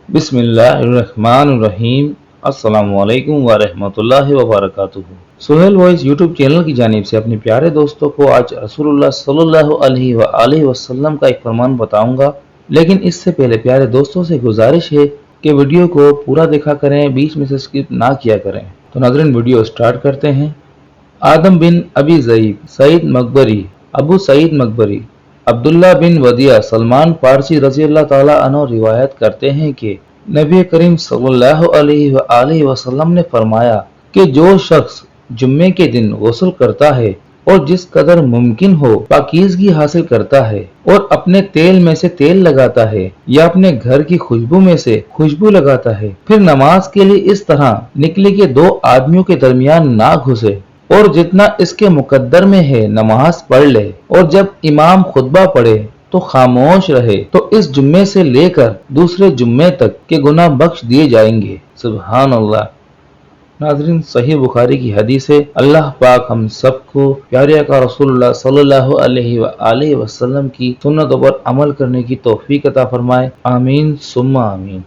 बिस्मिल्लाहिर्रहमानिर्रहीम। अस्सलाम वालेकुम वरहमतुल्लाहि वबरकातुहू। सोहेल वॉइस यूट्यूब चैनल की जानिब से अपने प्यारे दोस्तों को आज रसूलुल्लाह सल्लल्लाहु अलैहि वसल्लम का एक फरमान बताऊंगा, लेकिन इससे पहले प्यारे दोस्तों से गुजारिश है कि वीडियो को पूरा देखा करें, बीच में से स्किप ना किया करें। तो नाज़रीन, वीडियो स्टार्ट करते हैं। आदम बिन अबी ज़ईद, सईद मकबरी, अबू सईद मकबरी, अब्दुल्ला बिन वदिया, सलमान फारसी रज़ी अल्लाह ताला अन्हु रिवायत करते हैं कि नबी करीम सल्लल्लाहु अलैहि वसल्लम ने फरमाया कि जो शख्स जुम्मे के दिन गुस्ल करता है और जिस कदर मुमकिन हो पाकीज़गी हासिल करता है और अपने तेल में से तेल लगाता है या अपने घर की खुशबू में से खुशबू लगाता है, फिर नमाज के लिए इस तरह निकले कि दो आदमियों के दरमियान ना घुसे और जितना इसके मुकद्दर में है नमाज पढ़ ले, और जब इमाम खुतबा पढ़े तो खामोश रहे, तो इस जुम्मे से लेकर दूसरे जुम्मे तक के गुनाह बख्श दिए जाएंगे। सुभान अल्लाह। नाज़रीन, सही बुखारी की हदीस है। अल्लाह पाक हम सबको प्यारे आका रसूलुल्लाह सल्लल्लाहु अलैहि वसल्लम की सुन्नतों पर अमल करने की तौफीक अता फरमाए। आमीन सुम्मा आमीन।